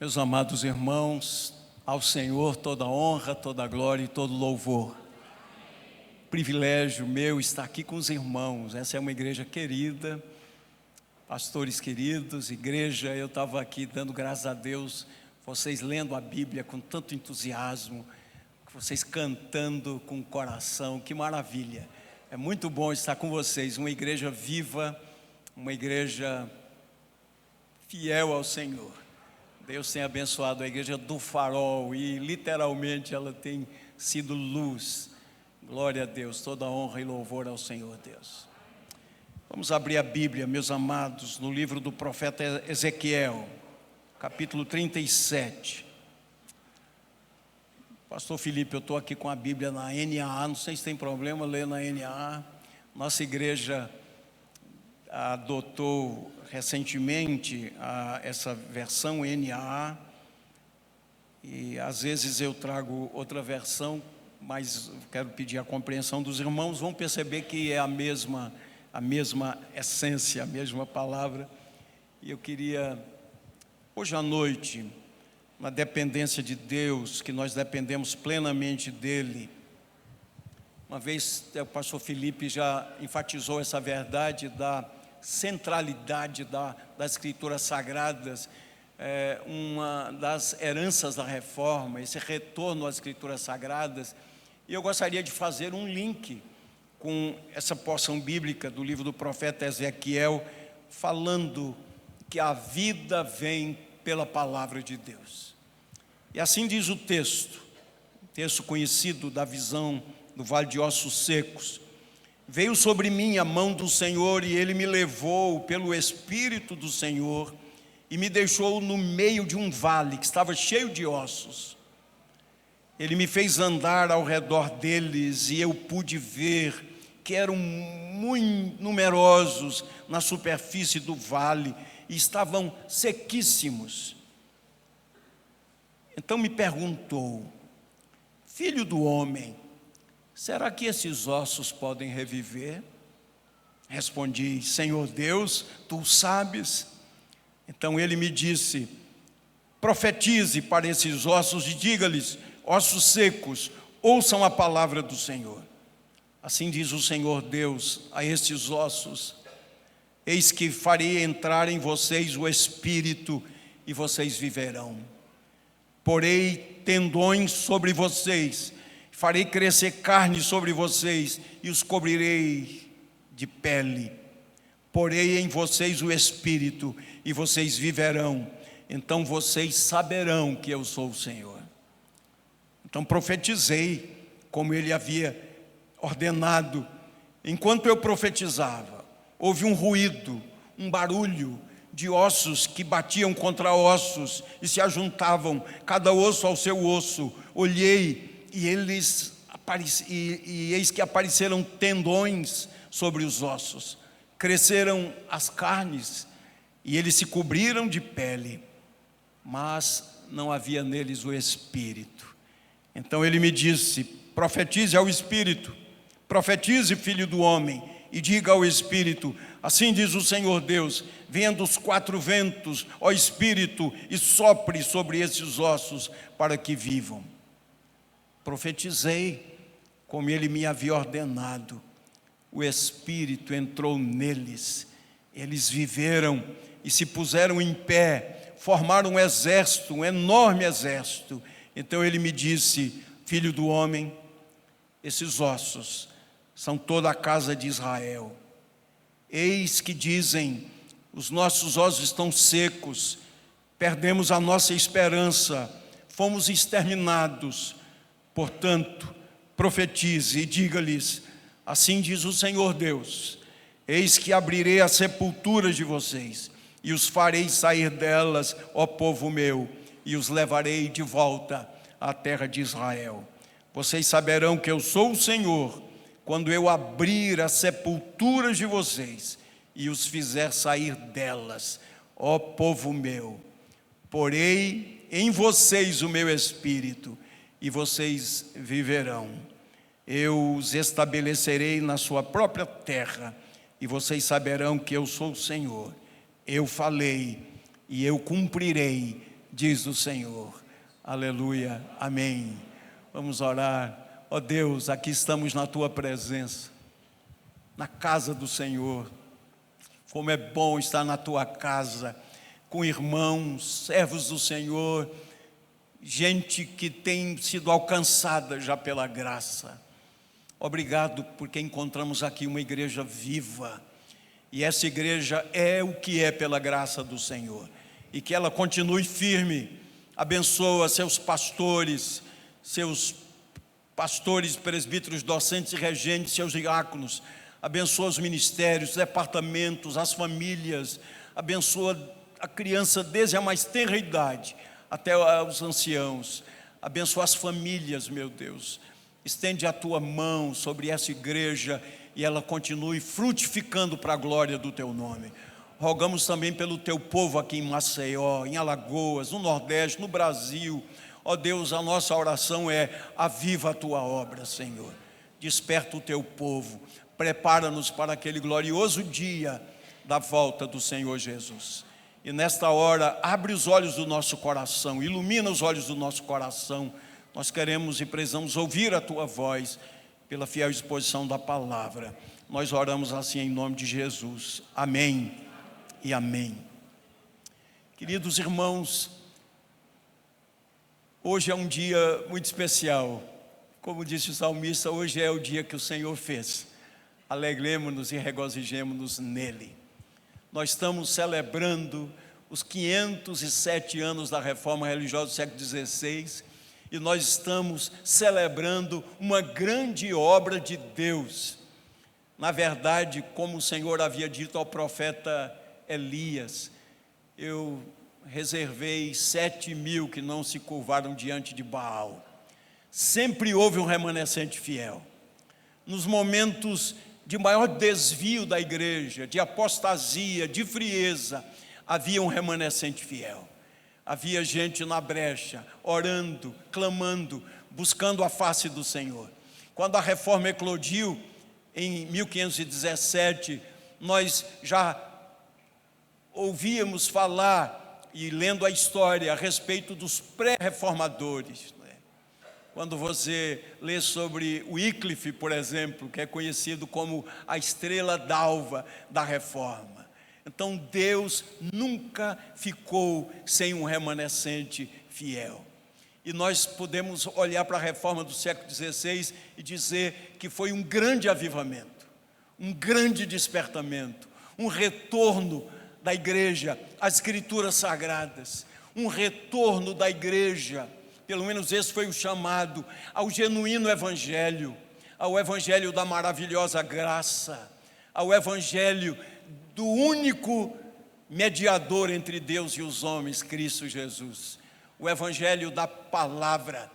Meus amados irmãos, ao Senhor toda honra, toda glória e todo louvor. Privilégio meu estar aqui com os irmãos. Essa é uma igreja querida, pastores queridos, igreja. Eu estava aqui dando graças a Deus, vocês lendo a Bíblia com tanto entusiasmo, vocês cantando com o coração, que maravilha. É muito bom estar com vocês, uma igreja viva, uma igreja fiel ao Senhor. Deus tem abençoado a igreja do Farol e literalmente ela tem sido luz. Glória a Deus, toda honra e louvor ao Senhor Deus. Vamos abrir a Bíblia, meus amados, no livro do profeta Ezequiel, capítulo 37. Pastor Felipe, eu estou aqui com a Bíblia na NAA, não sei se tem problema ler na NAA. Nossa igreja adotou recentemente essa versão NAA, e às vezes eu trago outra versão, mas quero pedir a compreensão dos irmãos. Vão perceber que é a mesma essência, a mesma palavra. E eu queria, hoje à noite, na dependência de Deus, que nós dependemos plenamente dEle. Uma vez o pastor Felipe já enfatizou essa verdade da centralidade das Escrituras Sagradas, uma das heranças da reforma, esse retorno às Escrituras Sagradas. E eu gostaria de fazer um link com essa porção bíblica do livro do profeta Ezequiel, falando que a vida vem pela palavra de Deus. E assim diz o texto conhecido da visão do Vale de Ossos Secos. Veio sobre mim a mão do Senhor e Ele me levou pelo Espírito do Senhor e me deixou no meio de um vale que estava cheio de ossos. Ele me fez andar ao redor deles e eu pude ver que eram muito numerosos na superfície do vale e estavam sequíssimos. Então me perguntou: filho do homem, será que esses ossos podem reviver? Respondi: Senhor Deus, Tu sabes. Então ele me disse: profetize para esses ossos e diga-lhes: ossos secos, ouçam a palavra do Senhor. Assim diz o Senhor Deus a estes ossos: eis que farei entrar em vocês o Espírito e vocês viverão. Porei tendões sobre vocês, farei crescer carne sobre vocês e os cobrirei de pele. Porei em vocês o Espírito e vocês viverão. Então vocês saberão que eu sou o Senhor. Então profetizei como ele havia ordenado. Enquanto eu profetizava, houve um ruído, um barulho de ossos que batiam contra ossos e se ajuntavam, cada osso ao seu osso. Olhei e eis que apareceram tendões sobre os ossos, cresceram as carnes e eles se cobriram de pele, mas não havia neles o Espírito. Então ele me disse: profetize ao Espírito, profetize, filho do homem, e diga ao Espírito: assim diz o Senhor Deus, venha dos quatro ventos, ó Espírito, e sopre sobre esses ossos para que vivam. Profetizei como ele me havia ordenado. O Espírito entrou neles, eles viveram e se puseram em pé, formaram um exército, um enorme exército. Então ele me disse: filho do homem, esses ossos são toda a casa de Israel. Eis que dizem: os nossos ossos estão secos, perdemos a nossa esperança, fomos exterminados. Portanto, profetize e diga-lhes: assim diz o Senhor Deus, eis que abrirei as sepulturas de vocês e os farei sair delas, ó povo meu, e os levarei de volta à terra de Israel. Vocês saberão que eu sou o Senhor, quando eu abrir as sepulturas de vocês e os fizer sair delas, ó povo meu. Porei em vocês o meu Espírito e vocês viverão. Eu os estabelecerei na sua própria terra e vocês saberão que eu sou o Senhor. Eu falei e eu cumprirei, diz o Senhor. Aleluia, amém. Vamos orar. Ó Deus, aqui estamos na Tua presença, na casa do Senhor. Como é bom estar na Tua casa, com irmãos, servos do Senhor, gente que tem sido alcançada já pela graça. Obrigado porque encontramos aqui uma igreja viva, e essa igreja é o que é pela graça do Senhor, e que ela continue firme. Abençoa seus pastores, presbíteros, docentes e regentes, seus diáconos. Abençoa os ministérios, os departamentos, as famílias. Abençoa a criança desde a mais tenra idade até os anciãos. Abençoa as famílias, meu Deus. Estende a Tua mão sobre essa igreja e ela continue frutificando para a glória do Teu nome. Rogamos também pelo Teu povo aqui em Maceió, em Alagoas, no Nordeste, no Brasil. Ó Deus, a nossa oração é: aviva a Tua obra, Senhor. Desperta o Teu povo. Prepara-nos para aquele glorioso dia da volta do Senhor Jesus. E nesta hora, abre os olhos do nosso coração, ilumina os olhos do nosso coração. Nós queremos e precisamos ouvir a Tua voz pela fiel exposição da palavra. Nós oramos assim em nome de Jesus. Amém e amém. Queridos irmãos, hoje é um dia muito especial. Como disse o salmista, hoje é o dia que o Senhor fez. Alegremos-nos e regozijemos-nos nele. Nós estamos celebrando os 507 anos da reforma religiosa do século XVI, e nós estamos celebrando uma grande obra de Deus. Na verdade, como o Senhor havia dito ao profeta Elias, eu reservei 7.000 que não se curvaram diante de Baal. Sempre houve um remanescente fiel. Nos momentos de maior desvio da igreja, de apostasia, de frieza, havia um remanescente fiel. Havia gente na brecha, orando, clamando, buscando a face do Senhor. Quando a reforma eclodiu, em 1517, nós já ouvíamos falar e lendo a história a respeito dos pré-reformadores. Quando você lê sobre Wycliffe, por exemplo, que é conhecido como a estrela d'alva da reforma. Então Deus nunca ficou sem um remanescente fiel. E nós podemos olhar para a reforma do século XVI e dizer que foi um grande avivamento, um grande despertamento, um retorno da igreja às escrituras sagradas, um retorno da igreja, pelo menos esse foi o chamado, ao genuíno evangelho, ao evangelho da maravilhosa graça, ao evangelho do único mediador entre Deus e os homens, Cristo Jesus. O evangelho da palavra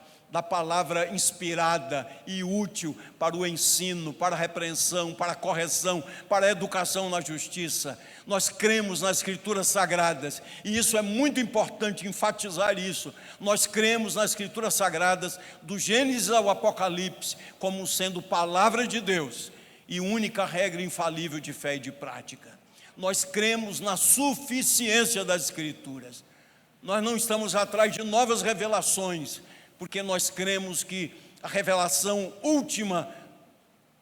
inspirada e útil para o ensino, para a repreensão, para a correção, para a educação na justiça. Nós cremos nas escrituras sagradas, e isso é muito importante enfatizar isso. Nós cremos nas escrituras sagradas, do Gênesis ao Apocalipse, como sendo palavra de Deus e única regra infalível de fé e de prática. Nós cremos na suficiência das escrituras. Nós não estamos atrás de novas revelações, porque nós cremos que a revelação última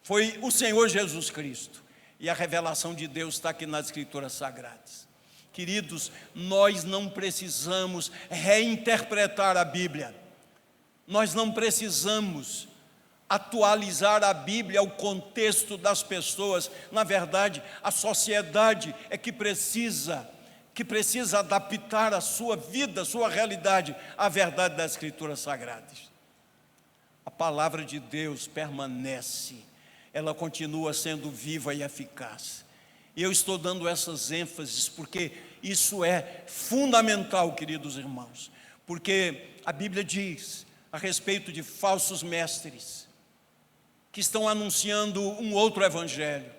foi o Senhor Jesus Cristo, e a revelação de Deus está aqui nas escrituras sagradas. Queridos, nós não precisamos reinterpretar a Bíblia, nós não precisamos atualizar a Bíblia ao contexto das pessoas. Na verdade, a sociedade é que precisa adaptar a sua vida, a sua realidade à verdade das escrituras sagradas. A palavra de Deus permanece, ela continua sendo viva e eficaz. E eu estou dando essas ênfases porque isso é fundamental, queridos irmãos, porque a Bíblia diz a respeito de falsos mestres que estão anunciando um outro evangelho.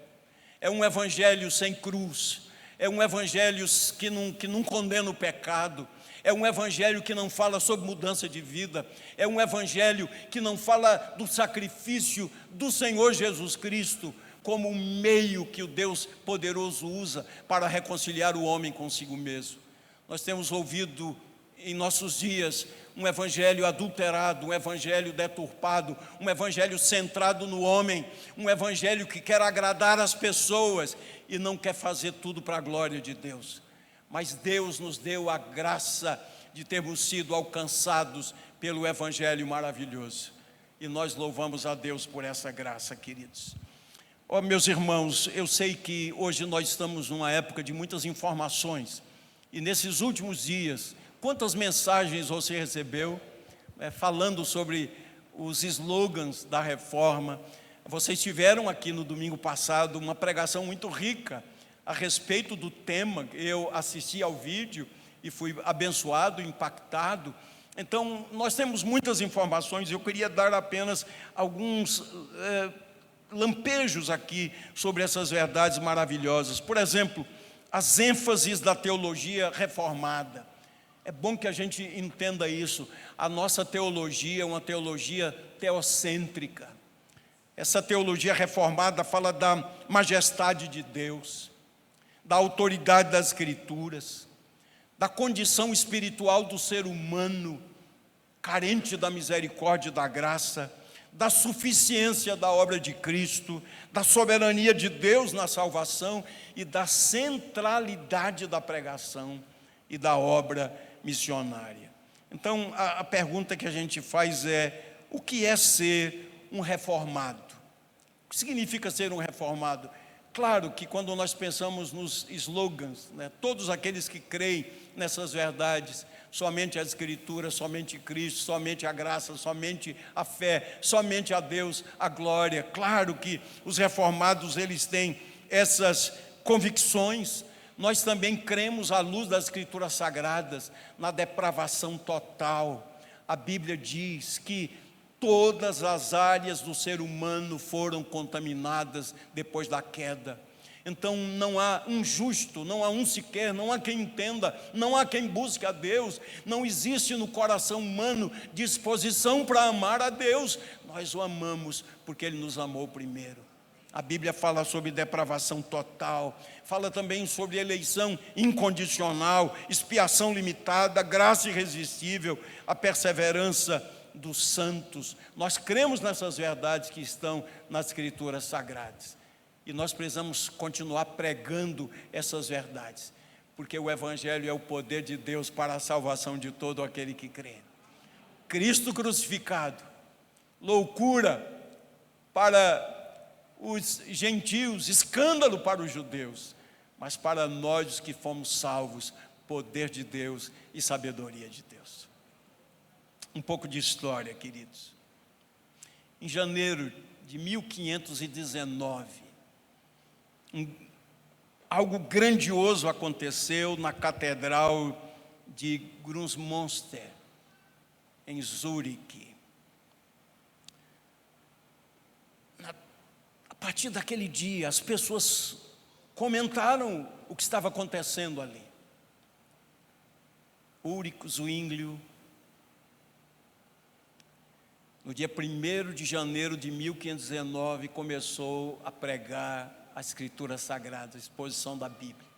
É um evangelho sem cruz, é um evangelho que não condena o pecado, é um evangelho que não fala sobre mudança de vida, é um evangelho que não fala do sacrifício do Senhor Jesus Cristo como um meio que o Deus poderoso usa para reconciliar o homem consigo mesmo. Nós temos ouvido em nossos dias um evangelho adulterado, um evangelho deturpado, um evangelho centrado no homem, um evangelho que quer agradar as pessoas e não quer fazer tudo para a glória de Deus. Mas Deus nos deu a graça de termos sido alcançados pelo evangelho maravilhoso. E nós louvamos a Deus por essa graça, queridos. Oh, meus irmãos, eu sei que hoje nós estamos numa época de muitas informações. E nesses últimos dias, quantas mensagens você recebeu falando sobre os slogans da reforma? Vocês tiveram aqui no domingo passado uma pregação muito rica a respeito do tema. Eu assisti ao vídeo e fui abençoado, impactado. Então, nós temos muitas informações. Eu queria dar apenas alguns lampejos aqui sobre essas verdades maravilhosas. Por exemplo, as ênfases da teologia reformada. É bom que a gente entenda isso. A nossa teologia é uma teologia teocêntrica. Essa teologia reformada fala da majestade de Deus, da autoridade das Escrituras, da condição espiritual do ser humano, carente da misericórdia e da graça, da suficiência da obra de Cristo, da soberania de Deus na salvação e da centralidade da pregação e da obra missionária. Então, a pergunta que a gente faz é: o que é ser um reformado? O que significa ser um reformado? Claro que quando nós pensamos nos slogans, todos aqueles que creem nessas verdades, somente a Escritura, somente Cristo, somente a graça, somente a fé, somente a Deus, a glória. Claro que os reformados, eles têm essas convicções. Nós também cremos à luz das Escrituras Sagradas na depravação total. A Bíblia diz que todas as áreas do ser humano foram contaminadas depois da queda. Então não há um justo, não há um sequer, não há quem entenda, não há quem busque a Deus. Não existe no coração humano disposição para amar a Deus. Nós o amamos porque Ele nos amou primeiro. A Bíblia fala sobre depravação total, fala também sobre eleição incondicional, expiação limitada, graça irresistível, a perseverança dos santos. Nós cremos nessas verdades que estão nas Escrituras Sagradas. E nós precisamos continuar pregando essas verdades, porque o Evangelho é o poder de Deus para a salvação de todo aquele que crê. Cristo crucificado, loucura para os gentios, escândalo para os judeus, mas para nós que fomos salvos, poder de Deus e sabedoria de Deus. Um pouco de história, queridos. Em janeiro de 1519, algo grandioso aconteceu na Catedral de Grünsmonster, em Zurique. A partir daquele dia, as pessoas comentaram o que estava acontecendo ali. Ulrich Zwinglio, no dia 1º de janeiro de 1519, começou a pregar a Escritura Sagrada, a exposição da Bíblia.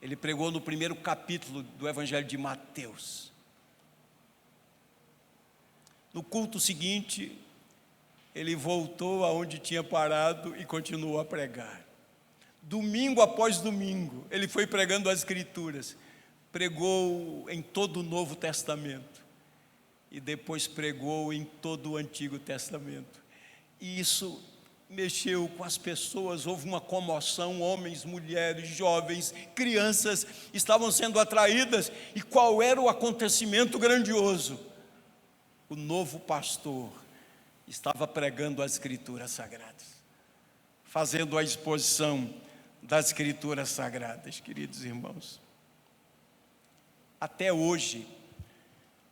Ele pregou no primeiro capítulo do Evangelho de Mateus. No culto seguinte, ele voltou aonde tinha parado e continuou a pregar. Domingo após domingo, ele foi pregando as Escrituras. Pregou em todo o Novo Testamento e depois pregou em todo o Antigo Testamento. E isso mexeu com as pessoas, houve uma comoção, homens, mulheres, jovens, crianças estavam sendo atraídas. E qual era o acontecimento grandioso? O novo pastor estava pregando as Escrituras Sagradas, fazendo a exposição das Escrituras Sagradas, queridos irmãos. Até hoje,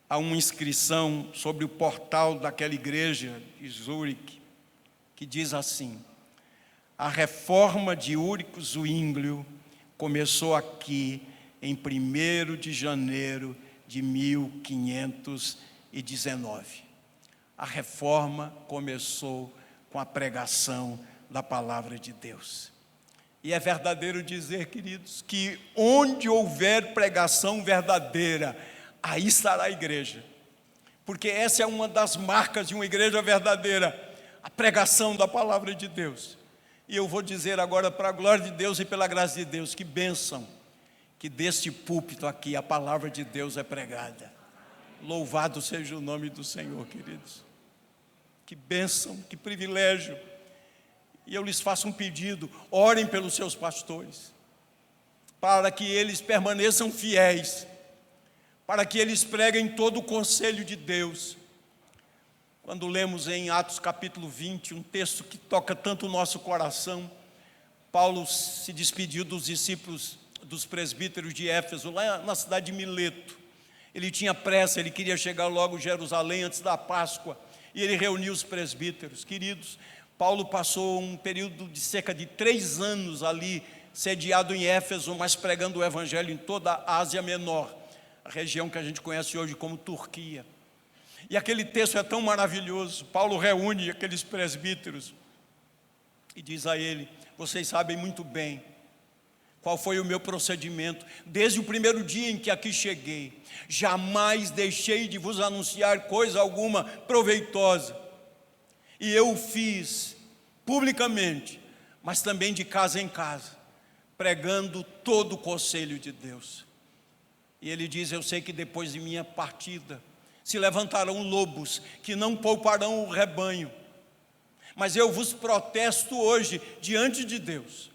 há uma inscrição sobre o portal daquela igreja de Zurique, que diz assim: a reforma de Ulrich Zwinglio começou aqui em 1º de janeiro de 1519. A reforma começou com a pregação da palavra de Deus. E é verdadeiro dizer, queridos, que onde houver pregação verdadeira, aí estará a igreja. Porque essa é uma das marcas de uma igreja verdadeira, a pregação da palavra de Deus. E eu vou dizer agora, para a glória de Deus e pela graça de Deus, que bênção que deste púlpito aqui a palavra de Deus é pregada. Louvado seja o nome do Senhor, queridos. Que bênção, que privilégio. E eu lhes faço um pedido: orem pelos seus pastores, para que eles permaneçam fiéis, para que eles preguem todo o conselho de Deus. Quando lemos em Atos capítulo 20, um texto que toca tanto o nosso coração, Paulo se despediu dos discípulos, dos presbíteros de Éfeso, lá na cidade de Mileto. Ele tinha pressa, ele queria chegar logo a Jerusalém antes da Páscoa, e ele reuniu os presbíteros. Queridos, Paulo passou um período de cerca de 3 anos ali, sediado em Éfeso, mas pregando o evangelho em toda a Ásia Menor, a região que a gente conhece hoje como Turquia. E aquele texto é tão maravilhoso. Paulo reúne aqueles presbíteros e diz a ele: vocês sabem muito bem qual foi o meu procedimento desde o primeiro dia em que aqui cheguei. Jamais deixei de vos anunciar coisa alguma proveitosa, e eu o fiz publicamente, mas também de casa em casa, pregando todo o conselho de Deus. E ele diz: eu sei que depois de minha partida se levantarão lobos que não pouparão o rebanho, mas eu vos protesto hoje diante de Deus.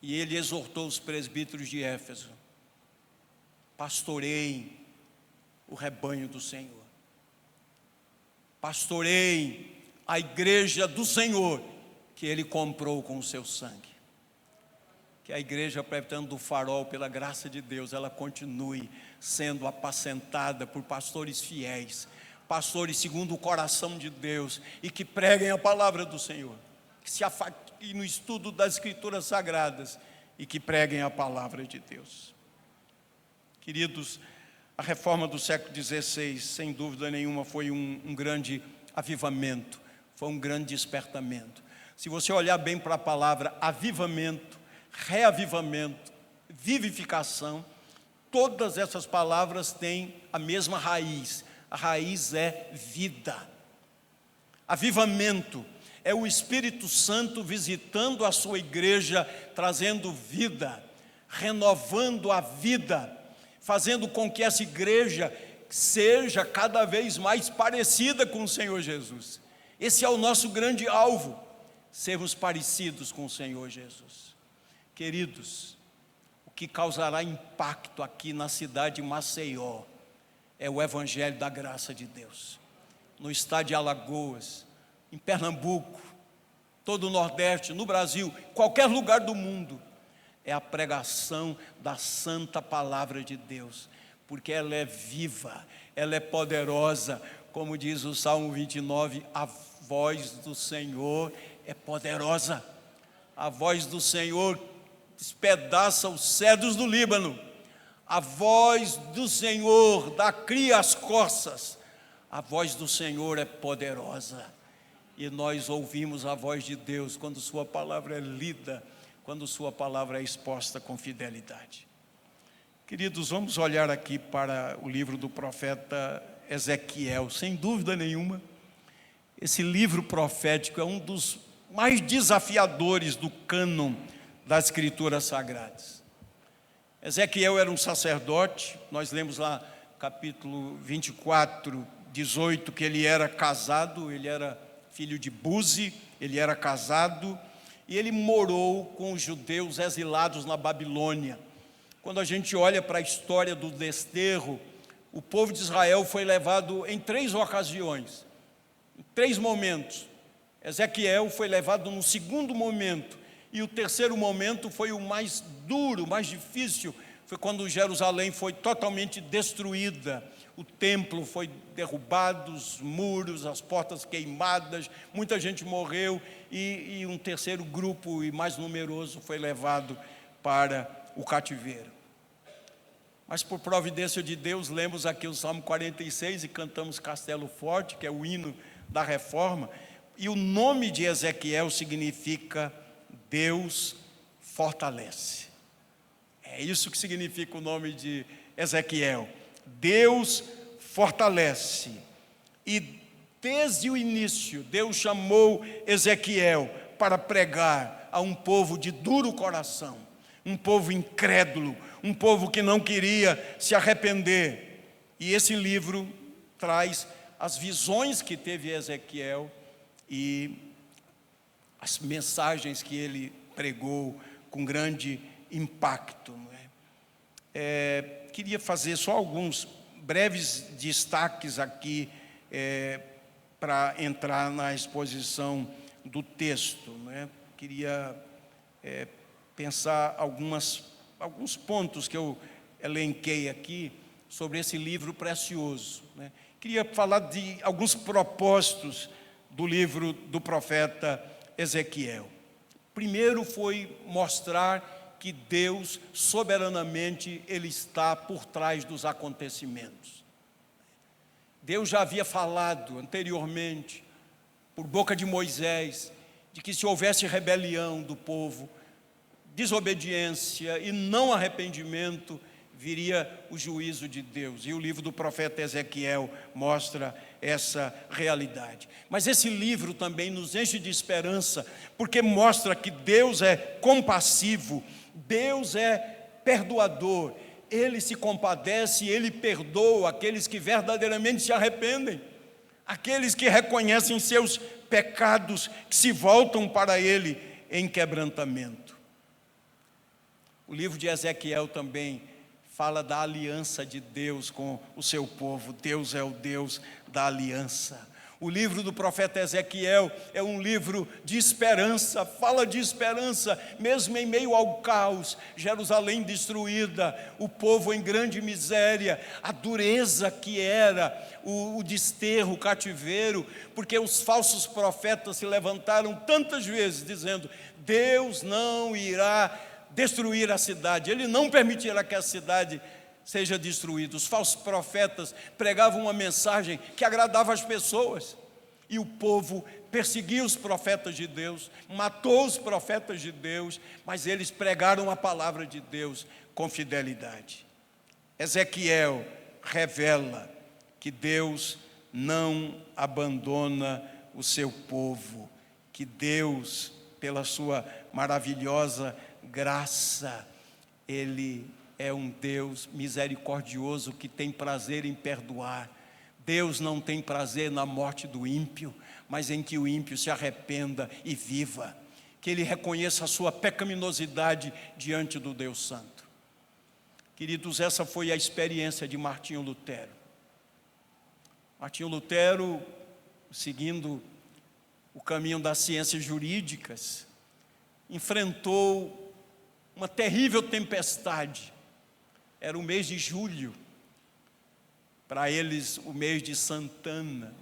E ele exortou os presbíteros de Éfeso: pastoreiem o rebanho do Senhor, pastoreiem a igreja do Senhor, que ele comprou com o seu sangue. Que a igreja Presbiteriana do Farol, pela graça de Deus, ela continue sendo apacentada por pastores fiéis, pastores segundo o coração de Deus, e que preguem a palavra do Senhor, que se afatiguem no estudo das Escrituras Sagradas e que preguem a palavra de Deus. Queridos, a reforma do século XVI, sem dúvida nenhuma, foi um grande avivamento, foi um grande despertamento. Se você olhar bem para a palavra avivamento, reavivamento, vivificação, todas essas palavras têm a mesma raiz. A raiz é vida. Avivamento é o Espírito Santo visitando a sua igreja, trazendo vida, renovando a vida, fazendo com que essa igreja seja cada vez mais parecida com o Senhor Jesus. Esse é o nosso grande alvo, sermos parecidos com o Senhor Jesus. Queridos, o que causará impacto aqui na cidade de Maceió é o evangelho da graça de Deus. No estado de Alagoas, em Pernambuco, todo o Nordeste, no Brasil, qualquer lugar do mundo, é a pregação da santa palavra de Deus, porque ela é viva, ela é poderosa, como diz o Salmo 29, a voz do Senhor é poderosa, a voz do Senhor despedaça os cedros do Líbano, a voz do Senhor dá cria às corças, a voz do Senhor é poderosa, e nós ouvimos a voz de Deus quando sua palavra é lida, quando sua palavra é exposta com fidelidade. Queridos, vamos olhar aqui para o livro do profeta Ezequiel. Sem dúvida nenhuma, esse livro profético é um dos mais desafiadores do cânon das Escrituras Sagradas. Ezequiel era um sacerdote, nós lemos lá capítulo 24, 18, que ele era casado, ele era filho de Buzi, ele era casado, e ele morou com os judeus exilados na Babilônia. Quando a gente olha para a história do desterro, o povo de Israel foi levado em 3 ocasiões, em 3 momentos. Ezequiel foi levado no segundo momento, e o terceiro momento foi o mais duro, mais difícil, foi quando Jerusalém foi totalmente destruída, o templo foi derrubado, os muros, as portas queimadas, muita gente morreu, e um terceiro grupo, e mais numeroso, foi levado para o cativeiro. Mas por providência de Deus, lemos aqui o Salmo 46 e cantamos Castelo Forte, que é o hino da reforma, e o nome de Ezequiel significa Deus fortalece. É isso que significa o nome de Ezequiel. Deus fortalece. E desde o início, Deus chamou Ezequiel para pregar a um povo de duro coração, um povo incrédulo, um povo que não queria se arrepender. E esse livro traz as visões que teve Ezequiel e as mensagens que ele pregou com grande impacto. Queria fazer só alguns breves destaques aqui para entrar na exposição do texto. Queria pensar alguns pontos que eu elenquei aqui sobre esse livro precioso. Queria falar de alguns propósitos do livro do profeta Ezequiel. Primeiro foi mostrar que Deus, soberanamente, Ele está por trás dos acontecimentos. Deus já havia falado anteriormente, por boca de Moisés, de que se houvesse rebelião do povo, desobediência e não arrependimento, viria o juízo de Deus. E o livro do profeta Ezequiel mostra essa realidade. Mas esse livro também nos enche de esperança, porque mostra que Deus é compassivo, Deus é perdoador, Ele se compadece, Ele perdoa aqueles que verdadeiramente se arrependem, aqueles que reconhecem seus pecados, que se voltam para Ele em quebrantamento. O livro de Ezequiel também fala da aliança de Deus com o seu povo. Deus é o Deus da aliança. O livro do profeta Ezequiel é um livro de esperança, fala de esperança, mesmo em meio ao caos, Jerusalém destruída, o povo em grande miséria, a dureza que era o desterro, o cativeiro, porque os falsos profetas se levantaram tantas vezes dizendo: Deus não irá destruir a cidade, Ele não permitirá que a cidade seja destruída. Os falsos profetas pregavam uma mensagem que agradava as pessoas, e o povo perseguia os profetas de Deus, matou os profetas de Deus, mas eles pregaram a palavra de Deus com fidelidade. Ezequiel revela que Deus não abandona o seu povo, que Deus, pela sua maravilhosa graça, Ele é um Deus misericordioso que tem prazer em perdoar. Deus não tem prazer na morte do ímpio, mas em que o ímpio se arrependa e viva, que ele reconheça a sua pecaminosidade diante do Deus Santo. Queridos, essa foi a experiência de Martinho Lutero. Martinho Lutero, seguindo o caminho das ciências jurídicas, enfrentou uma terrível tempestade. Era o mês de julho, para eles o mês de Santana,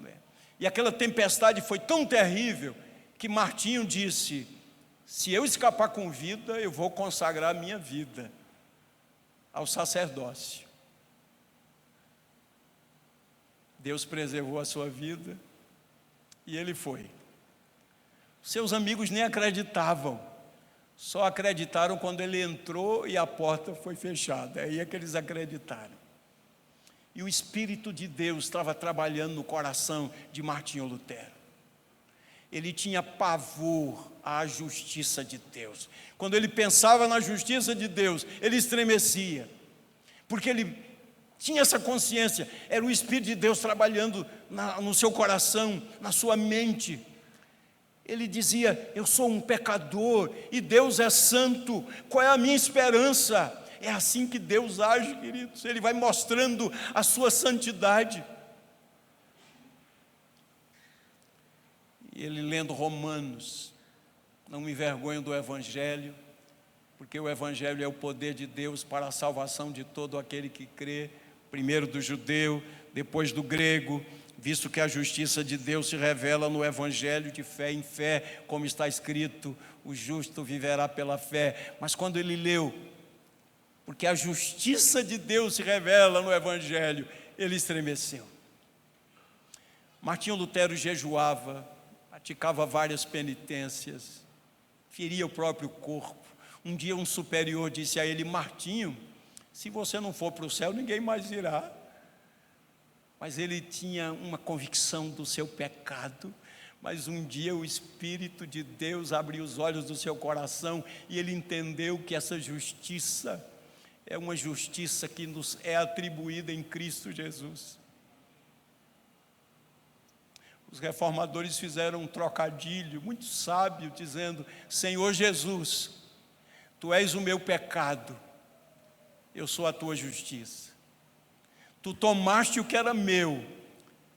E aquela tempestade foi tão terrível que Martinho disse: se eu escapar com vida, eu vou consagrar a minha vida ao sacerdócio. Deus preservou a sua vida e ele foi. Seus amigos nem acreditavam, só acreditaram quando ele entrou e a porta foi fechada. Aí é que eles acreditaram. E o Espírito de Deus estava trabalhando no coração de Martinho Lutero. Ele tinha pavor à justiça de Deus. Quando ele pensava na justiça de Deus, ele estremecia, porque ele tinha essa consciência, era o Espírito de Deus trabalhando no seu coração, na sua mente. Ele dizia: eu sou um pecador e Deus é santo, qual é a minha esperança? É assim que Deus age, queridos, Ele vai mostrando a sua santidade. E ele, lendo Romanos: não me envergonho do Evangelho, porque o Evangelho é o poder de Deus para a salvação de todo aquele que crê, primeiro do judeu, depois do grego, visto que a justiça de Deus se revela no Evangelho de fé em fé, como está escrito: o justo viverá pela fé. Mas quando ele leu, porque a justiça de Deus se revela no Evangelho, ele estremeceu. Martinho Lutero jejuava, praticava várias penitências, feria o próprio corpo. Um dia um superior disse a ele: Martinho, se você não for para o céu, ninguém mais irá. mas ele tinha uma convicção do seu pecado. Mas um dia o Espírito de Deus abriu os olhos do seu coração e ele entendeu que essa justiça é uma justiça que nos é atribuída em Cristo Jesus. Os reformadores fizeram um trocadilho muito sábio, dizendo: Senhor Jesus, Tu és o meu pecado, eu sou a Tua justiça. Tu tomaste o que era meu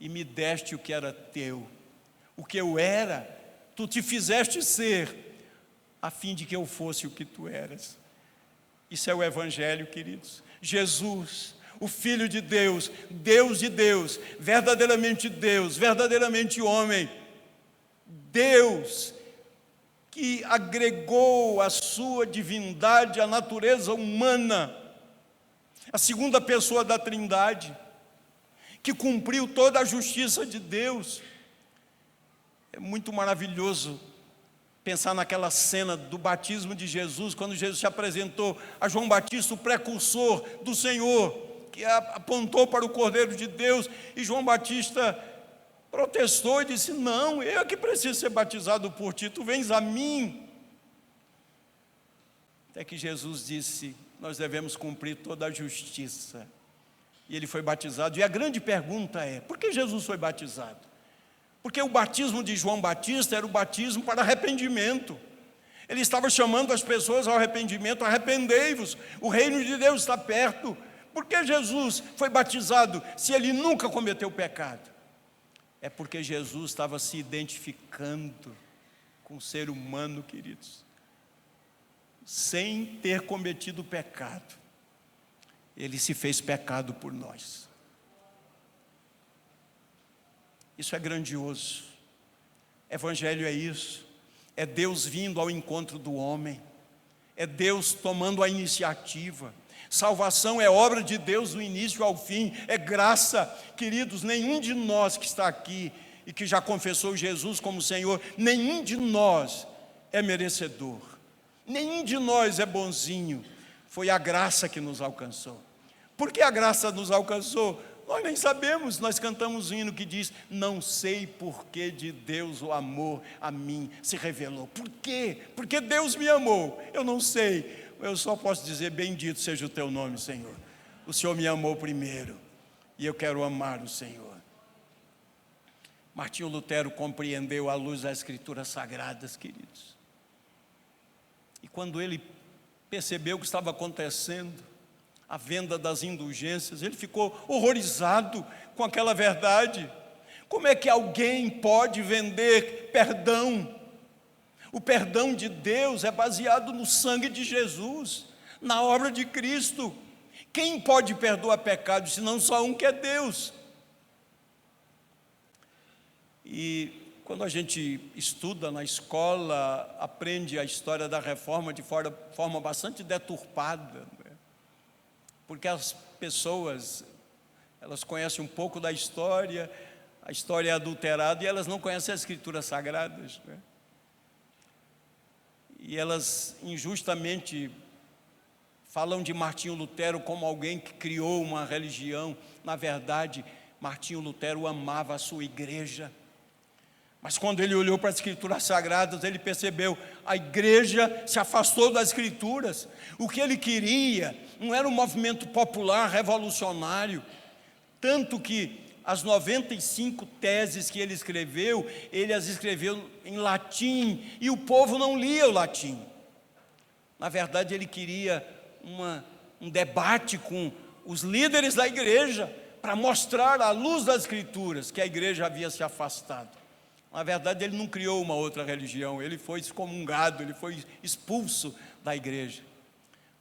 e me deste o que era teu. O que eu era, Tu te fizeste ser, a fim de que eu fosse o que Tu eras. Isso é o Evangelho, queridos. Jesus, o Filho de Deus, Deus de Deus, verdadeiramente homem, Deus que agregou a sua divindade à natureza humana, a segunda pessoa da Trindade, que cumpriu toda a justiça de Deus. É muito maravilhoso pensar naquela cena do batismo de Jesus, quando Jesus se apresentou a João Batista, o precursor do Senhor, que apontou para o Cordeiro de Deus, e João Batista protestou e disse: não, eu que preciso ser batizado por ti, tu vens a mim. Até que Jesus disse: nós devemos cumprir toda a justiça. E ele foi batizado. E a grande pergunta é: por que Jesus foi batizado? Porque o batismo de João Batista era o batismo para arrependimento. Ele estava chamando as pessoas ao arrependimento: arrependei-vos, o reino de Deus está perto. Por que Jesus foi batizado se ele nunca cometeu pecado? É porque Jesus estava se identificando com o ser humano, queridos, sem ter cometido pecado. Ele se fez pecado por nós. Isso é grandioso. Evangelho é isso. É Deus vindo ao encontro do homem. É Deus tomando a iniciativa. Salvação é obra de Deus do início ao fim. É graça. Queridos, nenhum de nós que está aqui e que já confessou Jesus como Senhor, nenhum de nós é merecedor. Nenhum de nós é bonzinho. Foi a graça que nos alcançou. Por que a graça nos alcançou? Nós nem sabemos. Nós cantamos um hino que diz: não sei por que de Deus o amor a mim se revelou. Por quê? Porque Deus me amou. Eu não sei. Eu só posso dizer: bendito seja o teu nome, Senhor. O Senhor me amou primeiro e eu quero amar o Senhor. Martinho Lutero compreendeu à luz das Escrituras Sagradas, queridos. E quando ele percebeu o que estava acontecendo, a venda das indulgências, ele ficou horrorizado com aquela verdade. Como é que alguém pode vender perdão? O perdão de Deus é baseado no sangue de Jesus, na obra de Cristo. Quem pode perdoar pecados, senão só um, que é Deus? E quando a gente estuda na escola, aprende a história da reforma de forma bastante deturpada, né? Porque as pessoas, elas conhecem um pouco da história, a história é adulterada, e elas não conhecem as Escrituras Sagradas, né? E elas injustamente falam de Martinho Lutero como alguém que criou uma religião. Na verdade, Martinho Lutero amava a sua igreja. Mas quando ele olhou para as Escrituras Sagradas, ele percebeu: a igreja se afastou das Escrituras. O que ele queria não era um movimento popular revolucionário. Tanto que as 95 teses que ele as escreveu em latim, e o povo não lia o latim. Na verdade, ele queria um debate com os líderes da igreja, para mostrar à luz das Escrituras que a igreja havia se afastado. Na verdade, ele não criou uma outra religião, ele foi excomungado, ele foi expulso da igreja.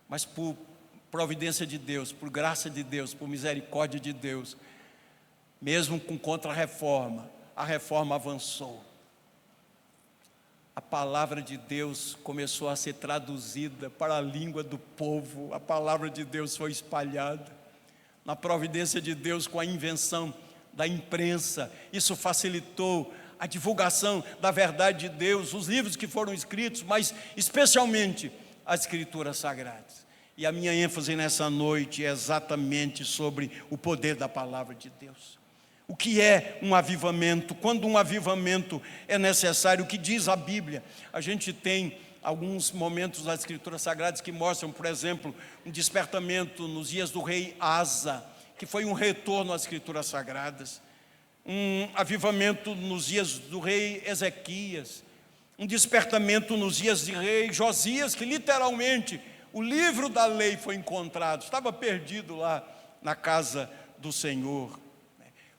Mas por providência de Deus, por graça de Deus, por misericórdia de Deus, mesmo com contra-reforma, a reforma avançou. A palavra de Deus começou a ser traduzida para a língua do povo, a palavra de Deus foi espalhada. Na providência de Deus, com a invenção da imprensa, isso facilitou a divulgação da verdade de Deus, os livros que foram escritos, mas especialmente as Escrituras Sagradas. E a minha ênfase nessa noite é exatamente sobre o poder da palavra de Deus. O que é um avivamento? Quando um avivamento é necessário, o que diz a Bíblia? A gente tem alguns momentos das Escrituras Sagradas que mostram, por exemplo, um despertamento nos dias do rei Asa, que foi um retorno às Escrituras Sagradas. Um avivamento nos dias do rei Ezequias. Um despertamento nos dias de rei Josias, que literalmente o livro da lei foi encontrado, estava perdido lá na casa do Senhor.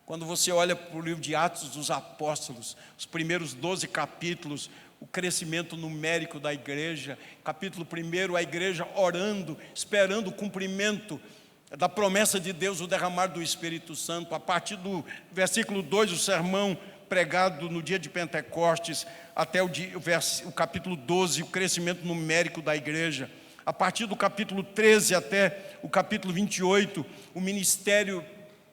Quando você olha para o livro de Atos dos Apóstolos, os primeiros 12 capítulos, o crescimento numérico da igreja, capítulo 1, a igreja orando, esperando o cumprimento da promessa de Deus, o derramar do Espírito Santo. A partir do versículo 2, o sermão pregado no dia de Pentecostes, até o capítulo 12, o crescimento numérico da igreja. A partir do capítulo 13 até o capítulo 28, o ministério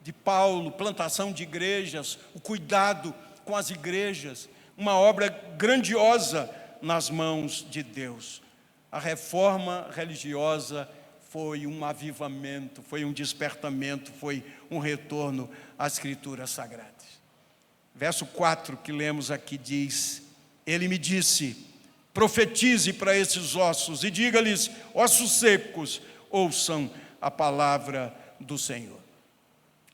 de Paulo, plantação de igrejas, o cuidado com as igrejas, uma obra grandiosa nas mãos de Deus. A reforma religiosa foi um avivamento, foi um despertamento, foi um retorno às Escrituras Sagradas. Verso 4 que lemos aqui diz: ele me disse, profetize para esses ossos e diga-lhes, ossos secos, ouçam a palavra do Senhor.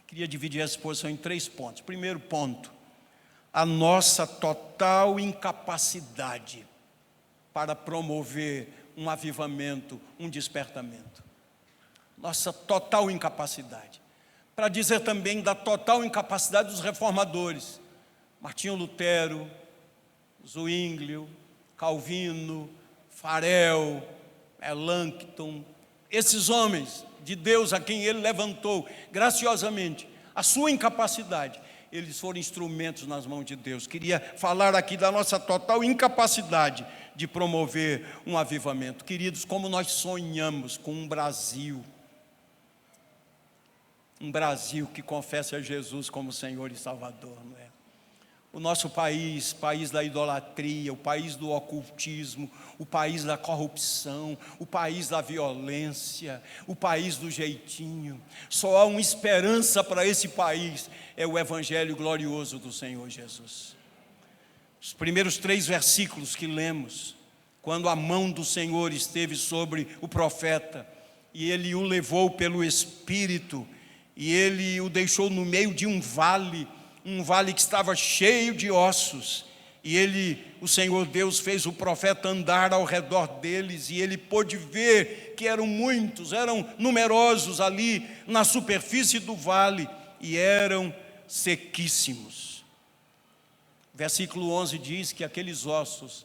Queria dividir essa exposição em 3 pontos. Primeiro ponto, a nossa total incapacidade para promover um avivamento, um despertamento. Nossa total incapacidade. Para dizer também da total incapacidade dos reformadores. Martinho Lutero, Zwinglio, Calvino, Farel, Melanchthon, esses homens de Deus a quem ele levantou graciosamente, a sua incapacidade, eles foram instrumentos nas mãos de Deus. Queria falar aqui da nossa total incapacidade de promover um avivamento. Queridos, como nós sonhamos com um Brasil que confesse a Jesus como Senhor e Salvador, não é? O nosso país, país da idolatria, o país do ocultismo, o país da corrupção, o país da violência, o país do jeitinho. Só há uma esperança para esse país, é o Evangelho glorioso do Senhor Jesus. Os primeiros 3 versículos que lemos, quando a mão do Senhor esteve sobre o profeta, e ele o levou pelo Espírito, e ele o deixou no meio de um vale que estava cheio de ossos, e o Senhor Deus fez o profeta andar ao redor deles, e ele pôde ver que eram muitos, eram numerosos ali na superfície do vale, e eram sequíssimos. Versículo 11 diz que aqueles ossos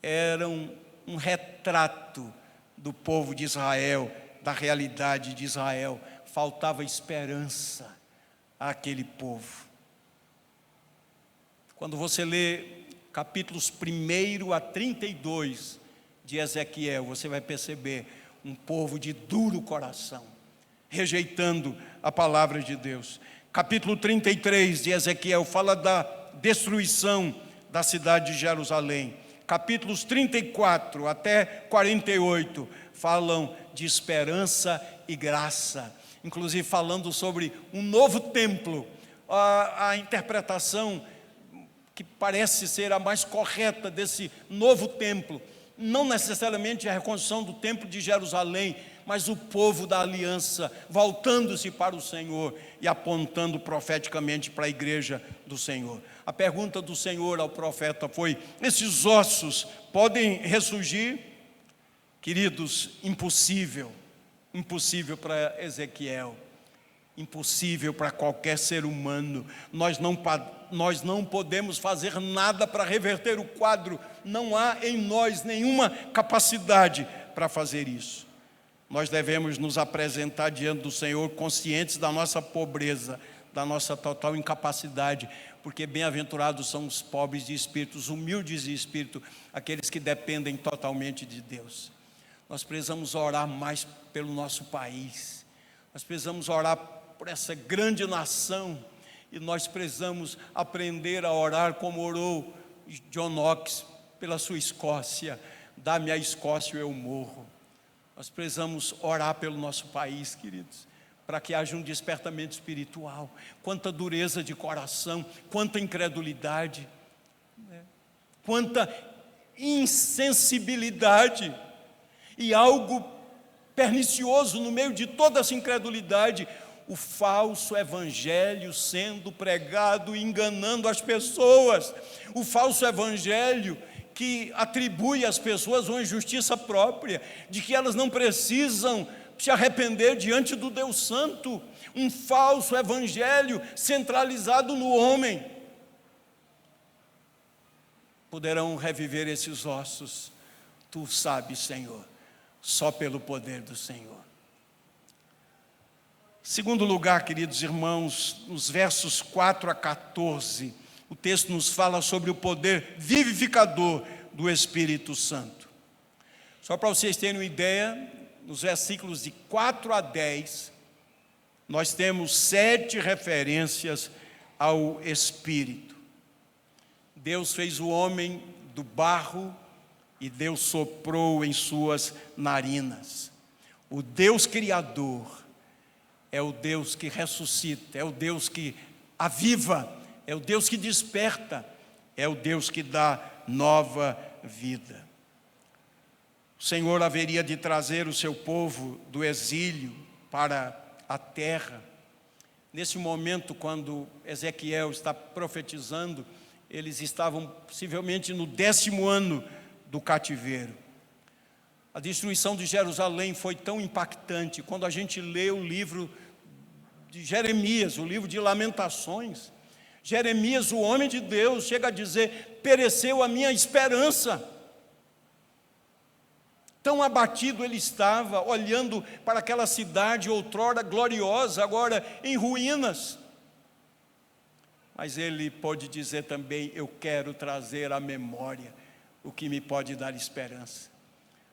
eram um retrato do povo de Israel, da realidade de Israel. Faltava esperança àquele povo. Quando você lê capítulos 1 a 32 de Ezequiel, você vai perceber um povo de duro coração, rejeitando a palavra de Deus. Capítulo 33 de Ezequiel fala da destruição da cidade de Jerusalém. Capítulos 34 até 48 falam de esperança e graça, inclusive falando sobre um novo templo. A interpretação que parece ser a mais correta desse novo templo, não necessariamente a reconstrução do templo de Jerusalém, mas o povo da aliança voltando-se para o Senhor e apontando profeticamente para a igreja do Senhor. A pergunta do Senhor ao profeta foi: esses ossos podem ressurgir? Queridos, impossível para Ezequiel, impossível para qualquer ser humano. Nós não podemos fazer nada para reverter o quadro, não há em nós nenhuma capacidade para fazer isso. Nós devemos nos apresentar diante do Senhor conscientes da nossa pobreza, da nossa total incapacidade, porque bem-aventurados são os pobres de espírito, os humildes de espírito, aqueles que dependem totalmente de Deus. Nós precisamos orar mais pelo nosso país, nós precisamos orar por essa grande nação, e nós precisamos aprender a orar como orou John Knox pela sua Escócia: dá-me a Escócia e eu morro. Nós precisamos orar pelo nosso país, queridos, para que haja um despertamento espiritual. Quanta dureza de coração, quanta incredulidade, quanta insensibilidade, e algo pernicioso no meio de toda essa incredulidade: o falso evangelho sendo pregado e enganando as pessoas, o falso evangelho que atribui às pessoas uma injustiça própria, de que elas não precisam se arrepender diante do Deus Santo, um falso evangelho centralizado no homem. Poderão reviver esses ossos? Tu sabes, Senhor, só pelo poder do Senhor. Segundo lugar, queridos irmãos, nos versos 4 a 14, o texto nos fala sobre o poder vivificador do Espírito Santo. Só para vocês terem uma ideia, nos versículos de 4 a 10, nós temos 7 referências ao Espírito. Deus fez o homem do barro e Deus soprou em suas narinas. O Deus Criador é o Deus que ressuscita, é o Deus que aviva, é o Deus que desperta, é o Deus que dá nova vida. O Senhor haveria de trazer o seu povo do exílio para a terra. Nesse momento, quando Ezequiel está profetizando, eles estavam possivelmente no 10º ano do cativeiro. A destruição de Jerusalém foi tão impactante. Quando a gente lê o livro de Jeremias, o livro de Lamentações, Jeremias, o homem de Deus, chega a dizer: pereceu a minha esperança. Tão abatido ele estava, olhando para aquela cidade outrora gloriosa, agora em ruínas. Mas ele pode dizer também: eu quero trazer à memória o que me pode dar esperança.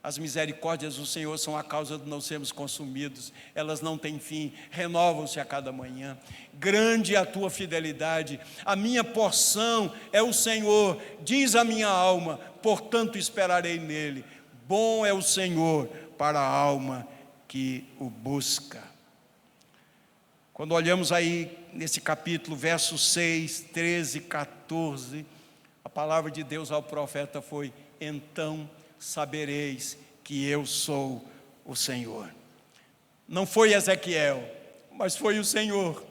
As misericórdias do Senhor são a causa de não sermos consumidos, elas não têm fim, renovam-se a cada manhã. Grande é a tua fidelidade, a minha porção é o Senhor, diz a minha alma, portanto esperarei nele. Bom é o Senhor para a alma que o busca. Quando olhamos aí nesse capítulo, versos 6, 13, 14, a palavra de Deus ao profeta foi: então sabereis que eu sou o Senhor. Não foi Ezequiel, mas foi o Senhor.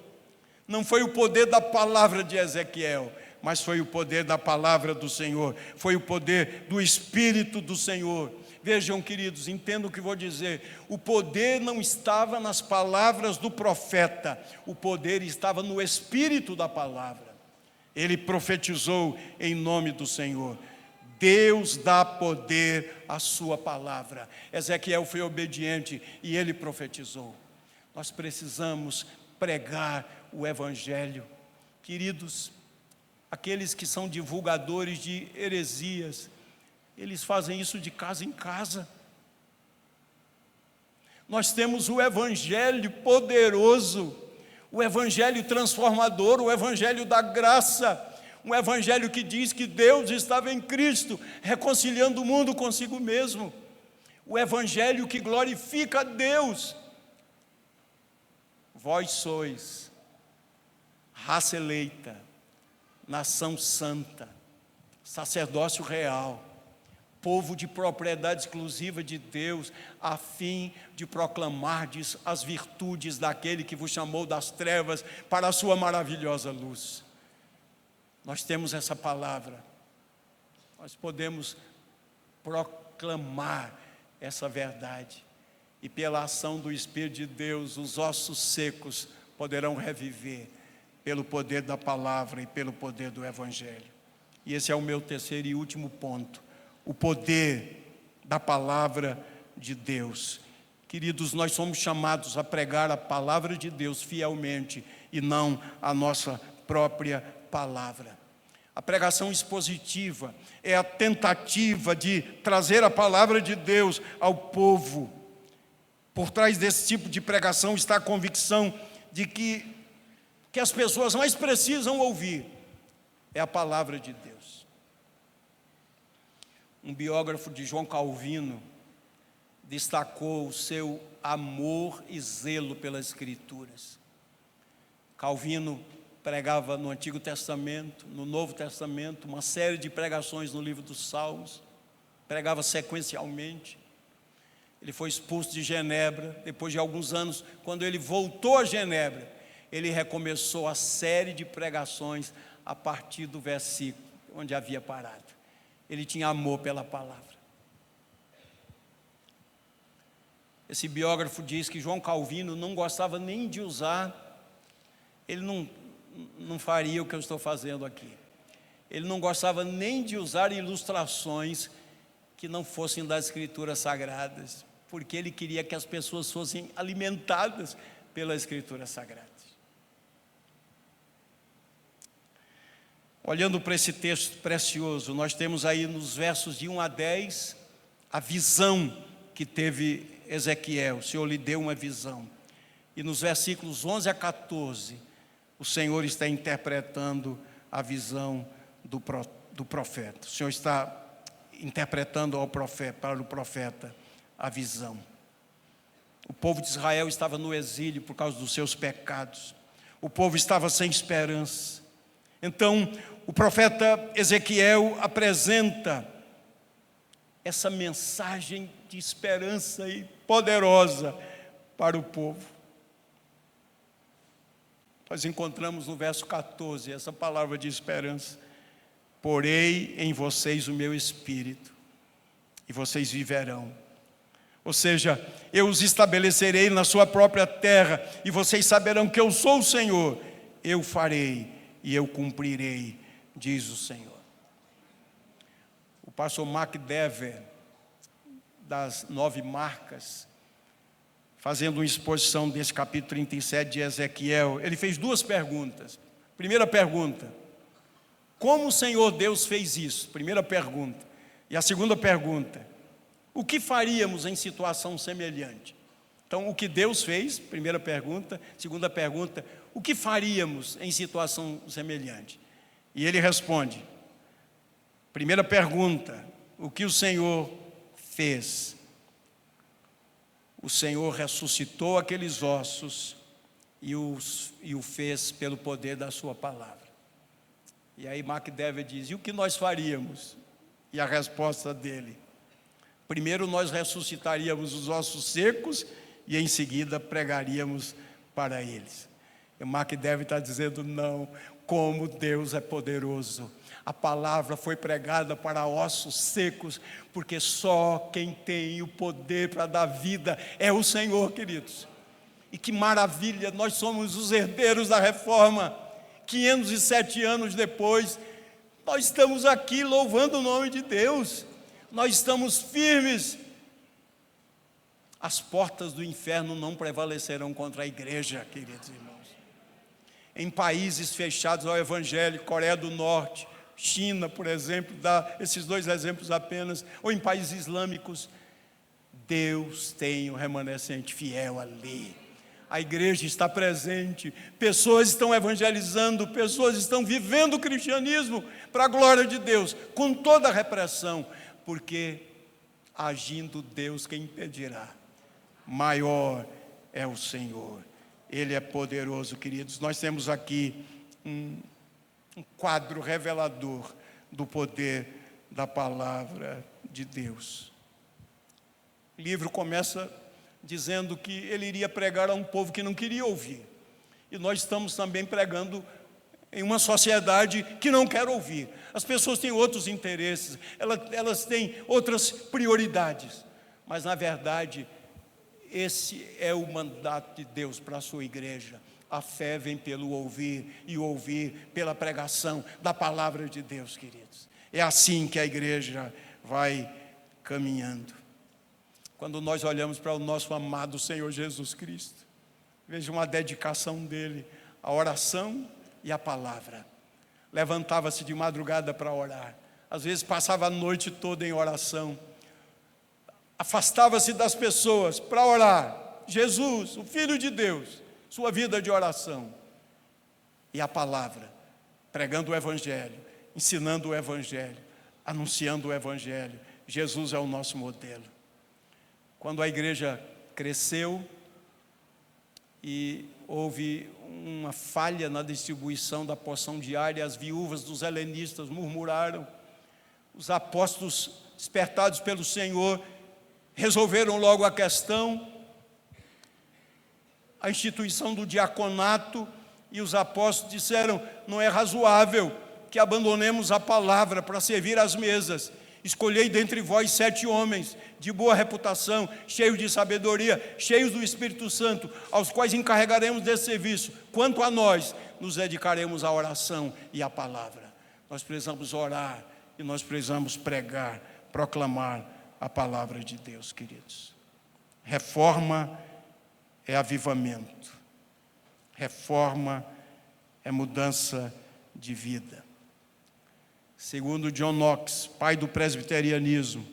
Não foi o poder da palavra de Ezequiel, mas foi o poder da palavra do Senhor, foi o poder do Espírito do Senhor. Vejam, queridos, entendam o que vou dizer: o poder não estava nas palavras do profeta, o poder estava no Espírito da palavra. Ele profetizou em nome do Senhor. Deus dá poder à sua palavra. Ezequiel foi obediente e ele profetizou. Nós precisamos pregar o Evangelho. Queridos, aqueles que são divulgadores de heresias, eles fazem isso de casa em casa. Nós temos o Evangelho poderoso, o Evangelho transformador, o Evangelho da graça, um Evangelho que diz que Deus estava em Cristo, reconciliando o mundo consigo mesmo, o Evangelho que glorifica a Deus. Vós sois raça eleita, nação santa, sacerdócio real, povo de propriedade exclusiva de Deus, a fim de proclamardes as virtudes daquele que vos chamou das trevas para a sua maravilhosa luz. Nós temos essa palavra, nós podemos proclamar essa verdade, e pela ação do Espírito de Deus, os ossos secos poderão reviver, pelo poder da palavra e pelo poder do Evangelho. E esse é o meu terceiro e último ponto: o poder da palavra de Deus. Queridos, nós somos chamados a pregar a palavra de Deus fielmente e não a nossa própria palavra. A pregação expositiva é a tentativa de trazer a palavra de Deus ao povo. Por trás desse tipo de pregação está a convicção de que as pessoas mais precisam ouvir é a palavra de Deus. Um biógrafo de João Calvino destacou o seu amor e zelo pelas Escrituras. Calvino pregava no Antigo Testamento, no Novo Testamento, uma série de pregações no livro dos Salmos, pregava sequencialmente. Ele foi expulso de Genebra, depois de alguns anos, quando ele voltou a Genebra, ele recomeçou a série de pregações a partir do versículo onde havia parado. Ele tinha amor pela palavra. Esse biógrafo diz que João Calvino não gostava nem de usar, ele não faria o que eu estou fazendo aqui. Ele não gostava nem de usar ilustrações que não fossem das Escrituras Sagradas, porque ele queria que as pessoas fossem alimentadas pelas Escrituras Sagradas. Olhando para esse texto precioso, nós temos aí nos versos de 1 a 10, a visão que teve Ezequiel. O Senhor lhe deu uma visão. E nos versículos 11 a 14, o Senhor está interpretando a visão do profeta. O Senhor está interpretando para o profeta a visão. O povo de Israel estava no exílio por causa dos seus pecados. O povo estava sem esperança. Então, o profeta Ezequiel apresenta essa mensagem de esperança e poderosa para o povo. Nós encontramos no verso 14 essa palavra de esperança: porei em vocês o meu espírito, e vocês viverão. Ou seja, eu os estabelecerei na sua própria terra, e vocês saberão que eu sou o Senhor. Eu farei e eu cumprirei, diz o Senhor. O pastor Mark Dever, das 9 marcas, fazendo uma exposição desse capítulo 37 de Ezequiel, ele fez 2 perguntas. Primeira pergunta: como o Senhor Deus fez isso? Primeira pergunta. E a segunda pergunta: o que faríamos em situação semelhante? Então, o que Deus fez, primeira pergunta. Segunda pergunta: o que faríamos em situação semelhante? E ele responde: primeira pergunta, o que o Senhor fez? O Senhor ressuscitou aqueles ossos e o fez pelo poder da sua palavra. E aí Mark Dever diz: e o que nós faríamos? E a resposta dele: primeiro nós ressuscitaríamos os ossos secos e em seguida pregaríamos para eles. E Mark Dever está dizendo: não, como Deus é poderoso. A palavra foi pregada para ossos secos, porque só quem tem o poder para dar vida é o Senhor, queridos. E que maravilha, nós somos os herdeiros da reforma. 507 anos depois, nós estamos aqui louvando o nome de Deus. Nós estamos firmes. As portas do inferno não prevalecerão contra a igreja, queridos irmãos. Em países fechados ao Evangelho, Coreia do Norte, China, por exemplo, dá esses 2 exemplos apenas, ou em países islâmicos, Deus tem um remanescente fiel ali. A igreja está presente, pessoas estão evangelizando, pessoas estão vivendo o cristianismo para a glória de Deus, com toda a repressão, porque agindo Deus, quem impedirá? Maior é o Senhor, Ele é poderoso, queridos. Nós temos aqui um quadro revelador do poder da palavra de Deus. O livro começa dizendo que ele iria pregar a um povo que não queria ouvir. E nós estamos também pregando em uma sociedade que não quer ouvir. As pessoas têm outros interesses, elas têm outras prioridades. Mas, na verdade, esse é o mandato de Deus para a sua igreja. A fé vem pelo ouvir, e o ouvir pela pregação da palavra de Deus, queridos. É assim que a igreja vai caminhando. Quando nós olhamos para o nosso amado Senhor Jesus Cristo, veja uma dedicação dele à oração e à palavra. Levantava-se de madrugada para orar, às vezes passava a noite toda em oração, afastava-se das pessoas para orar. Jesus, o Filho de Deus, sua vida de oração. E a palavra, pregando o Evangelho, ensinando o Evangelho, anunciando o Evangelho. Jesus é o nosso modelo. Quando a igreja cresceu e houve uma falha na distribuição da porção diária, as viúvas dos helenistas murmuraram. Os apóstolos, despertados pelo Senhor, resolveram logo a questão, a instituição do diaconato, e os apóstolos disseram: não é razoável que abandonemos a palavra para servir às mesas. Escolhei dentre vós 7 homens de boa reputação, cheios de sabedoria, cheios do Espírito Santo, aos quais encarregaremos desse serviço. Quanto a nós, nos dedicaremos à oração e à palavra. Nós precisamos orar e nós precisamos pregar, proclamar a palavra de Deus, queridos. Reforma é avivamento. Reforma é mudança de vida. Segundo John Knox, pai do presbiterianismo,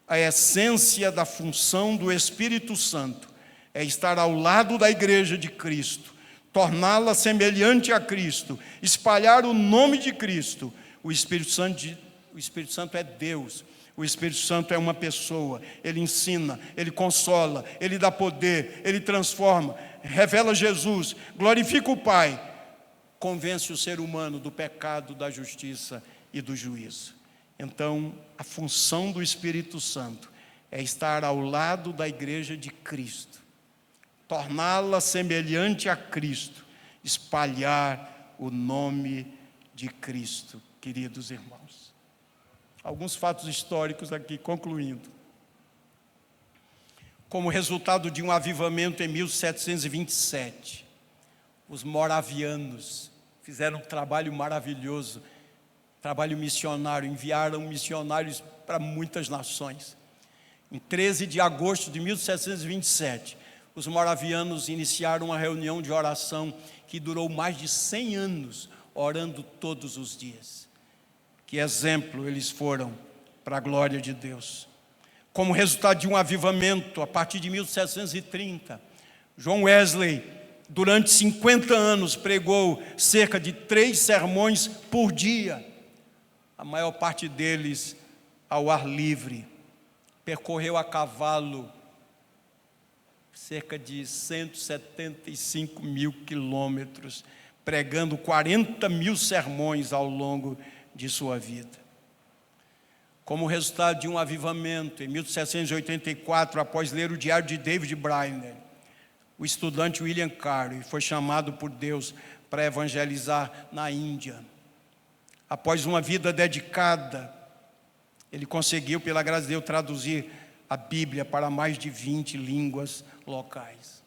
a essência da função do Espírito Santo é estar ao lado da igreja de Cristo, torná-la semelhante a Cristo, espalhar o nome de Cristo. O Espírito Santo é Deus. O Espírito Santo é uma pessoa. Ele ensina, ele consola, ele dá poder, ele transforma, revela Jesus, glorifica o Pai, convence o ser humano do pecado, da justiça e do juízo. Então, a função do Espírito Santo é estar ao lado da igreja de Cristo, torná-la semelhante a Cristo, espalhar o nome de Cristo, queridos irmãos. Alguns fatos históricos aqui, concluindo. Como resultado de um avivamento em 1727, os moravianos fizeram um trabalho maravilhoso, trabalho missionário, enviaram missionários para muitas nações. Em 13 de agosto de 1727, os moravianos iniciaram uma reunião de oração que durou mais de 100 anos, orando todos os dias. Que exemplo eles foram para a glória de Deus. Como resultado de um avivamento, a partir de 1730, John Wesley, durante 50 anos, pregou cerca de 3 sermões por dia, a maior parte deles ao ar livre. Percorreu a cavalo cerca de 175 mil quilômetros, pregando 40 mil sermões ao longo de sua vida. Como resultado de um avivamento, em 1784, após ler o diário de David Brainerd, o estudante William Carey foi chamado por Deus para evangelizar na Índia. Após uma vida dedicada, ele conseguiu, pela graça de Deus, traduzir a Bíblia para mais de 20 línguas locais.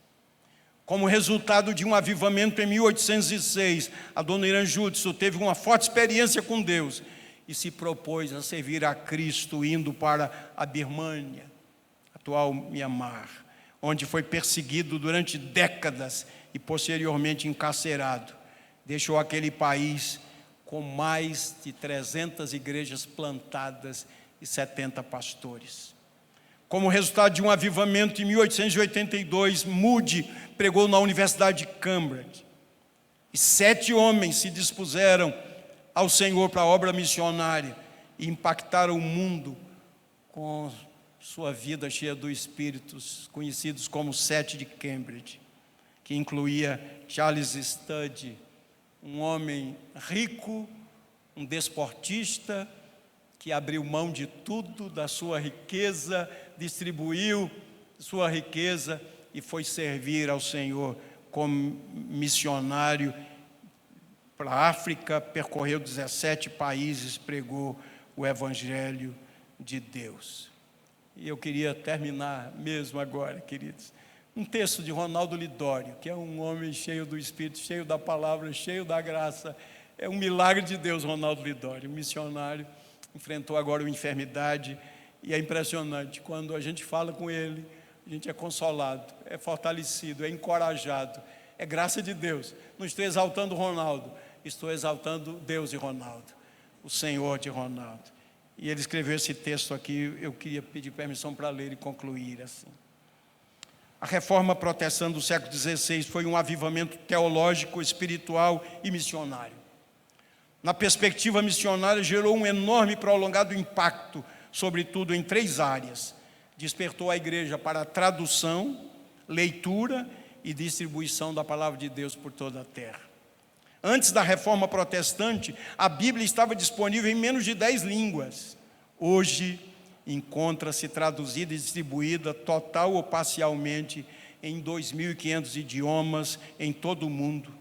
Como resultado de um avivamento em 1806, a dona Irã Judson teve uma forte experiência com Deus e se propôs a servir a Cristo, indo para a Birmânia, atual Mianmar, onde foi perseguido durante décadas e posteriormente encarcerado. Deixou aquele país com mais de 300 igrejas plantadas e 70 pastores. Como resultado de um avivamento, em 1882, Moody pregou na Universidade de Cambridge. E 7 homens se dispuseram ao Senhor para a obra missionária e impactaram o mundo com sua vida cheia do Espírito, conhecidos como 7 de Cambridge, que incluía Charles Studi, um homem rico, um desportista, que abriu mão de tudo, da sua riqueza, distribuiu sua riqueza e foi servir ao Senhor como missionário para a África, percorreu 17 países, pregou o Evangelho de Deus. E eu queria terminar mesmo agora, queridos, um texto de Ronaldo Lidório, que é um homem cheio do Espírito, cheio da palavra, cheio da graça. É um milagre de Deus, Ronaldo Lidório, um missionário, enfrentou agora uma enfermidade, e é impressionante, quando a gente fala com ele, a gente é consolado, é fortalecido, é encorajado, é graça de Deus. Não estou exaltando Ronaldo, estou exaltando Deus de Ronaldo, o Senhor de Ronaldo. E ele escreveu esse texto aqui, eu queria pedir permissão para ler e concluir assim. A reforma protestante do século XVI foi um avivamento teológico, espiritual e missionário. Na perspectiva missionária, gerou um enorme e prolongado impacto, sobretudo em 3 áreas: despertou a igreja para a tradução, leitura e distribuição da palavra de Deus por toda a terra. Antes da reforma protestante, a Bíblia estava disponível em menos de 10 línguas. Hoje, encontra-se traduzida e distribuída total ou parcialmente em 2.500 idiomas em todo o mundo.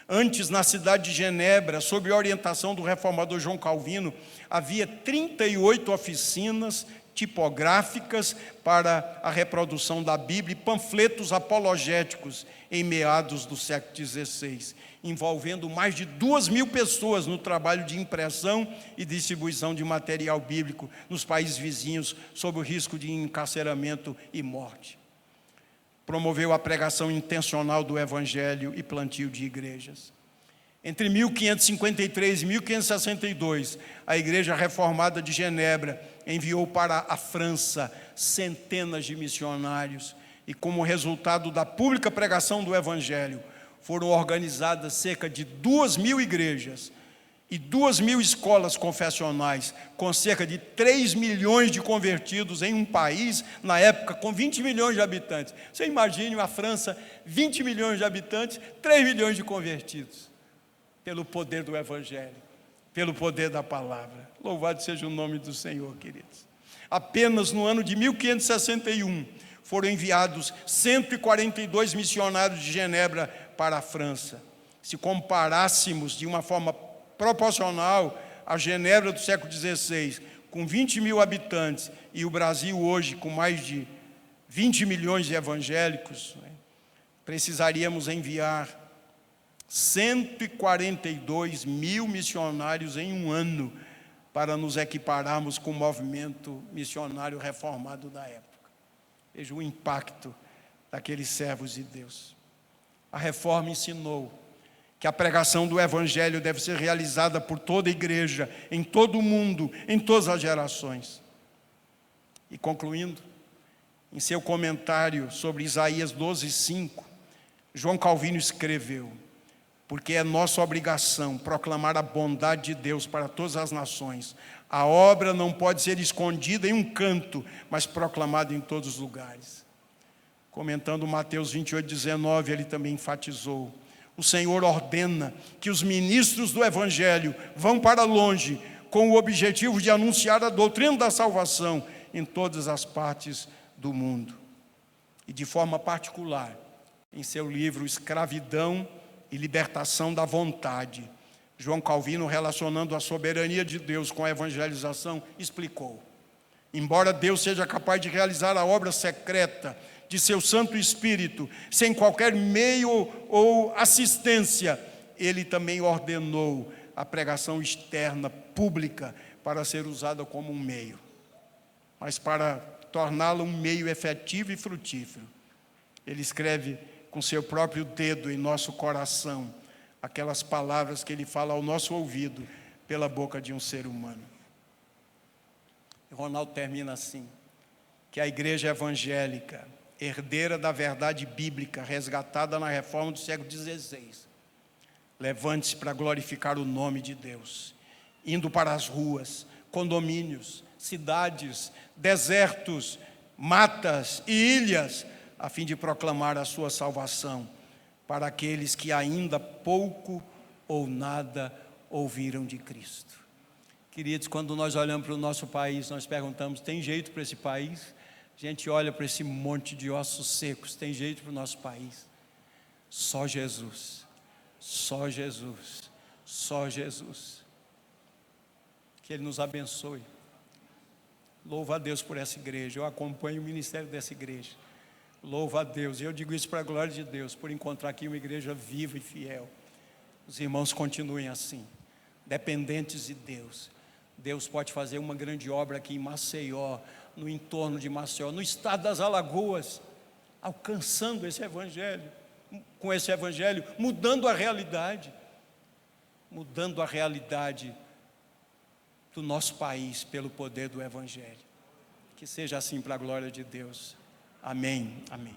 Antes, na cidade de Genebra, sob a orientação do reformador João Calvino, havia 38 oficinas tipográficas para a reprodução da Bíblia e panfletos apologéticos em meados do século XVI, envolvendo mais de 2.000 pessoas no trabalho de impressão e distribuição de material bíblico nos países vizinhos, sob o risco de encarceramento e morte. Promoveu a pregação intencional do Evangelho e plantio de igrejas. Entre 1553 e 1562, a Igreja Reformada de Genebra enviou para a França centenas de missionários e, como resultado da pública pregação do Evangelho, foram organizadas cerca de 2.000 igrejas e 2.000 escolas confessionais, com cerca de 3 milhões de convertidos em um país, na época, com 20 milhões de habitantes. Você imagine a França, 20 milhões de habitantes, 3 milhões de convertidos, pelo poder do Evangelho, pelo poder da palavra. Louvado seja o nome do Senhor, queridos. Apenas no ano de 1561, foram enviados 142 missionários de Genebra para a França. Se comparássemos de uma forma proporcional a Genebra do século XVI, com 20.000 habitantes, e o Brasil hoje com mais de 20 milhões de evangélicos, precisaríamos enviar 142 mil missionários em um ano para nos equipararmos com o movimento missionário reformado da época. Veja o impacto daqueles servos de Deus. A reforma ensinou que a pregação do Evangelho deve ser realizada por toda a igreja, em todo o mundo, em todas as gerações. E concluindo, em seu comentário sobre Isaías 12:5, João Calvino escreveu: porque é nossa obrigação proclamar a bondade de Deus para todas as nações. A obra não pode ser escondida em um canto, mas proclamada em todos os lugares. Comentando Mateus 28:19, ele também enfatizou: o Senhor ordena que os ministros do Evangelho vão para longe, com o objetivo de anunciar a doutrina da salvação em todas as partes do mundo. E de forma particular, em seu livro Escravidão e Libertação da Vontade, João Calvino, relacionando a soberania de Deus com a evangelização, explicou: embora Deus seja capaz de realizar a obra secreta de seu Santo Espírito, sem qualquer meio ou assistência, Ele também ordenou a pregação externa, pública, para ser usada como um meio, mas para torná-la um meio efetivo e frutífero. Ele escreve com seu próprio dedo em nosso coração aquelas palavras que ele fala ao nosso ouvido pela boca de um ser humano. E Ronaldo termina assim: que a igreja evangélica, herdeira da verdade bíblica resgatada na reforma do século XVI, levante-se para glorificar o nome de Deus, indo para as ruas, condomínios, cidades, desertos, matas e ilhas, a fim de proclamar a sua salvação para aqueles que ainda pouco ou nada ouviram de Cristo. Queridos, quando nós olhamos para o nosso país, nós perguntamos: tem jeito para esse país? A gente olha para esse monte de ossos secos, tem jeito para o nosso país? Só Jesus, só Jesus, só Jesus. Que Ele nos abençoe. Louva a Deus por essa igreja. Eu acompanho o ministério dessa igreja. Louva a Deus, e eu digo isso para a glória de Deus, por encontrar aqui uma igreja viva e fiel. Os irmãos continuem assim, dependentes de Deus. Deus pode fazer uma grande obra aqui em Maceió, no entorno de Maceió, no estado das Alagoas, alcançando esse evangelho, com esse evangelho, mudando a realidade do nosso país pelo poder do evangelho. Que seja assim para a glória de Deus. Amém, amém.